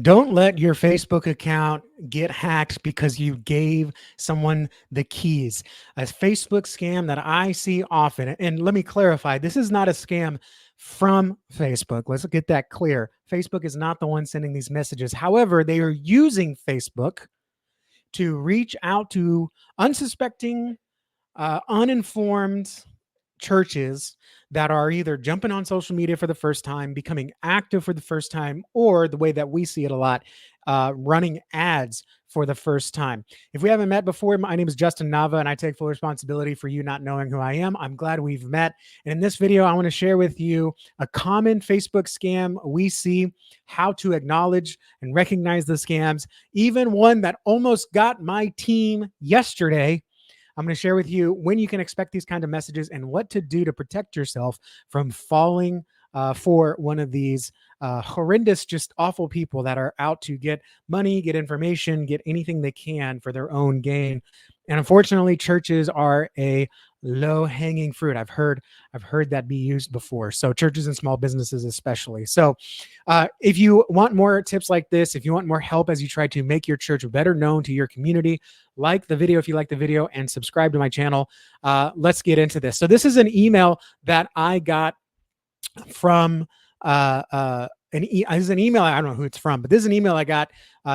Don't let your Facebook account get hacked because you gave someone the keys. A Facebook scam that I see often, and let me clarify, this is not a scam from Facebook. Let's get that clear. Facebook is not the one sending these messages. However, they are using Facebook to reach out to unsuspecting, uninformed churches that are either jumping on social media for the first time, becoming active for the first time, or the way that we see it a lot, running ads for the first time. If we haven't met before, my name is Justin Nava, and I take full responsibility for you not knowing who I am. I'm glad we've met. And in this video, I want to share with you a common Facebook scam we see, how to acknowledge and recognize the scams, even one that almost got my team yesterday. I'm going to share with you when you can expect these kind of messages and what to do to protect yourself from falling for one of these horrendous, just awful people that are out to get money, get information, get anything they can for their own gain. And unfortunately, churches are a low-hanging fruit. I've heard that be used before. So churches and small businesses especially. So if you want more tips like this, if you want more help as you try to make your church better known to your community, like the video if you like the video and subscribe to my channel. Let's get into this. So this is an email that I got from this is an email. I don't know who it's from, but this is an email I got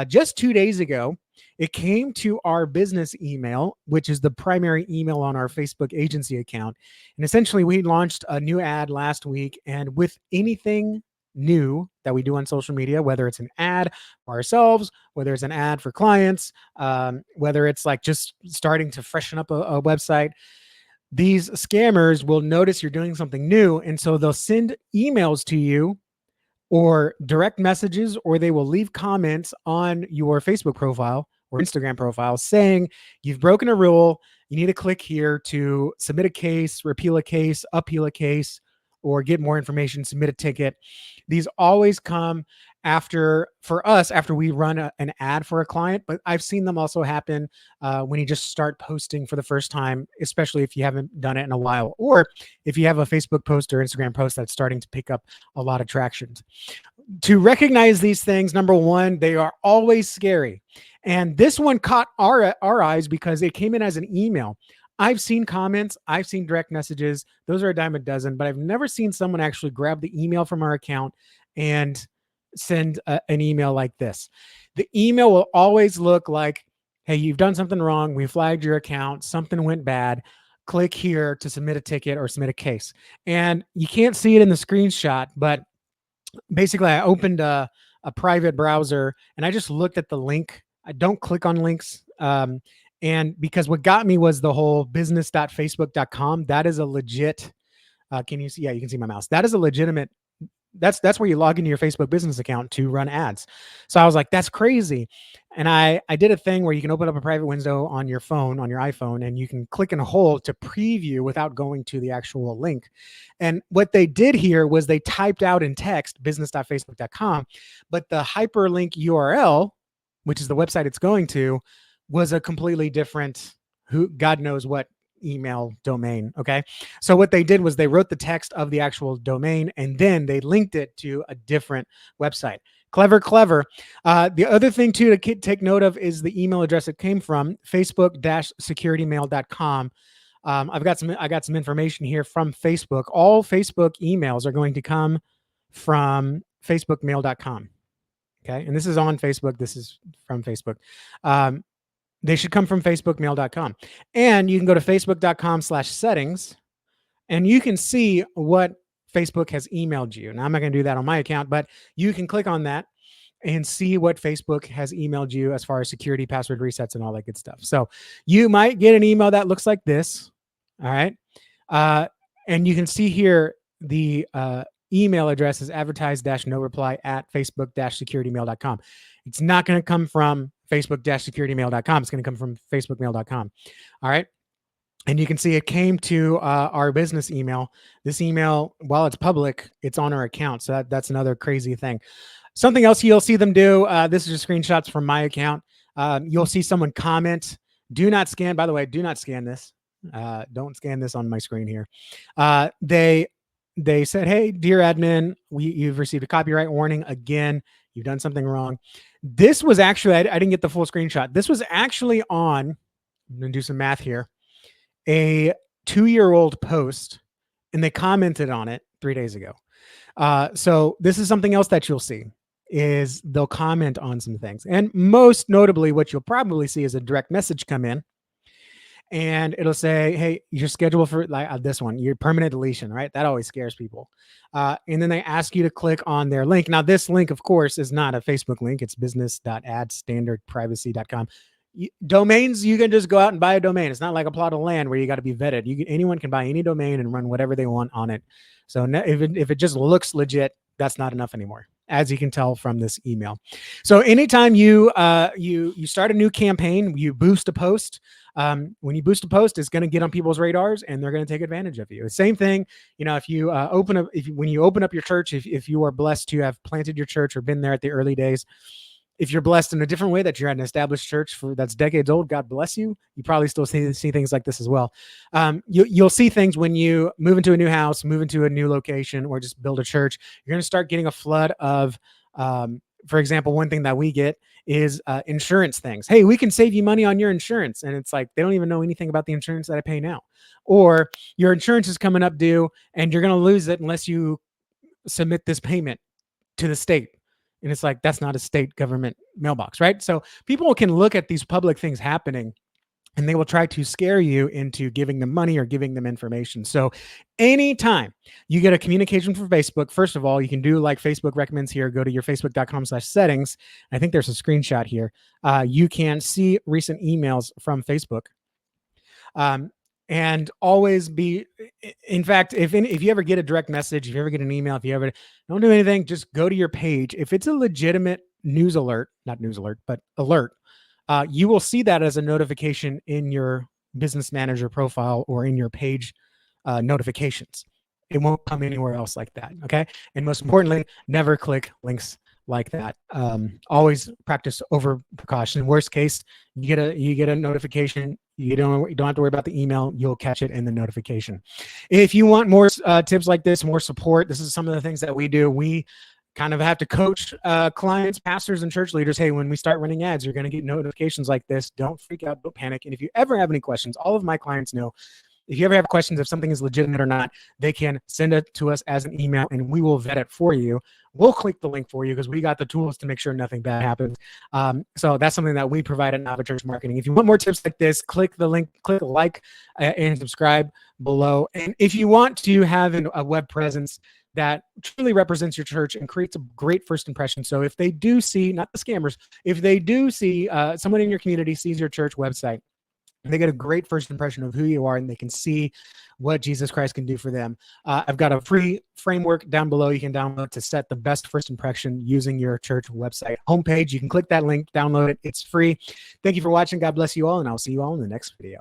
just 2 days ago. It came to our business email, which is the primary email on our Facebook agency account. And essentially, we launched a new ad last week. And with anything new that we do on social media, whether it's an ad for ourselves, whether it's an ad for clients, whether it's like just starting to freshen up a website, these scammers will notice you're doing something new. And so they'll send emails to you or direct messages, or they will leave comments on your Facebook profile or Instagram profile saying you've broken a rule. You need to click here to submit a case, repeal a case, appeal a case, or get more information, submit a ticket. These always come after we run an ad for a client, but I've seen them also happen when you just start posting for the first time, especially if you haven't done it in a while, or if you have a Facebook post or Instagram post that's starting to pick up a lot of traction. To recognize these things, number one, they are always scary. And this one caught our eyes because it came in as an email. I've seen comments, I've seen direct messages. Those are a dime a dozen, but I've never seen someone actually grab the email from our account and send an email like this. The email will always look like, hey, you've done something wrong. We flagged your account. Something went bad. Click here to submit a ticket or submit a case. And you can't see it in the screenshot, but basically I opened a private browser and I just looked at the link. I don't click on links. And because what got me was the whole business.facebook.com. That is a legit, can you see? Yeah, you can see my mouse. That is a legitimate, that's where you log into your Facebook business account to run ads. So I was like, that's crazy. And I did a thing where you can open up a private window on your phone, on your iPhone, and you can click and hold to preview without going to the actual link. And what they did here was they typed out in text business.facebook.com, but the hyperlink URL, which is the website it's going to, was a completely different, who God knows what email domain. Okay. So what they did was they wrote the text of the actual domain and then they linked it to a different website. Clever, clever. The other thing too to take note of is the email address it came from, facebook-securitymail.com. I got some information here from Facebook. All Facebook emails are going to come from facebookmail.com. Okay. And this is on Facebook. This is from Facebook. They should come from facebookmail.com. And you can go to facebook.com/settings and you can see what Facebook has emailed you. Now, I'm not going to do that on my account, but you can click on that and see what Facebook has emailed you as far as security, password resets, and all that good stuff. So you might get an email that looks like this. All right. And you can see here the email address is advertise-no reply at facebook-securitymail.com. It's not going to come from facebook-securitymail.com. It's going to come from facebookmail.com. All right. And you can see it came to our business email. This email, while it's public, it's on our account. So that's another crazy thing. Something else you'll see them do. This is just screenshots from my account. You'll see someone comment, do not scan. By the way, do not scan this. Don't scan this on my screen here. They said, hey, dear admin, you've received a copyright warning. Again, You've done something wrong. This was actually, I didn't get the full screenshot. This was actually on, I'm going to do some math here, a 2-year-old post, and they commented on it 3 days ago. So this is something else that you'll see is they'll comment on some things. And most notably, what you'll probably see is a direct message come in, and it'll say, hey, you're scheduled for like this one, your permanent deletion, right? That always scares people. And then they ask you to click on their link. Now, this link, of course, is not a Facebook link. It's business.adstandardprivacy.com. Domains, you can just go out and buy a domain. It's not like a plot of land where you got to be vetted. Anyone can buy any domain and run whatever they want on it. So if it just looks legit, that's not enough anymore, as you can tell from this email. So anytime you start a new campaign, you boost a post. When you boost a post, it's going to get on people's radars, and they're going to take advantage of you. The same thing, if you when you open up your church, if you are blessed to have planted your church or been there at the early days, if you're blessed in a different way, that you're at an established church that's decades old, God bless you. You probably still see things like this as well. You'll see things when you move into a new house, move into a new location, or just build a church. You're going to start getting a flood of, for example, one thing that we get is insurance things. Hey, we can save you money on your insurance. And it's like, they don't even know anything about the insurance that I pay now. Or your insurance is coming up due and you're going to lose it unless you submit this payment to the state. And it's like, that's not a state government mailbox, right? So people can look at these public things happening and they will try to scare you into giving them money or giving them information. So anytime you get a communication from Facebook, first of all, you can do like Facebook recommends here. Go to your facebook.com/settings. I think there's a screenshot here. You can see recent emails from Facebook. And always be, in fact, if you ever get a direct message, if you ever get an email, if you ever don't do anything, just go to your page. If it's a legitimate news alert, not news alert, but alert, you will see that as a notification in your business manager profile or in your page notifications. It won't come anywhere else like that. Okay. And most importantly, never click links like that. Always practice over precaution. Worst case, you get a notification. You don't have to worry about the email. You'll catch it in the notification. If you want more tips like this, more support, this is some of the things that we do. We kind of have to coach clients, pastors, and church leaders. Hey, when we start running ads, you're going to get notifications like this. Don't freak out. Don't panic. And if you ever have any questions, all of my clients know, if you ever have questions if something is legitimate or not, they can send it to us as an email and we will vet it for you. We'll click the link for you because we got the tools to make sure nothing bad happens. So that's something that we provide at Nava Church Marketing. If you want more tips like this, click the link, click like and subscribe below. And if you want to have a web presence that truly represents your church and creates a great first impression. So if they do see, not the scammers, if they do see someone in your community sees your church website, they get a great first impression of who you are and they can see what Jesus Christ can do for them. I've got a free framework down below you can download to set the best first impression using your church website homepage. You can click that link, download it. It's free. Thank you for watching. God bless you all, and I'll see you all in the next video.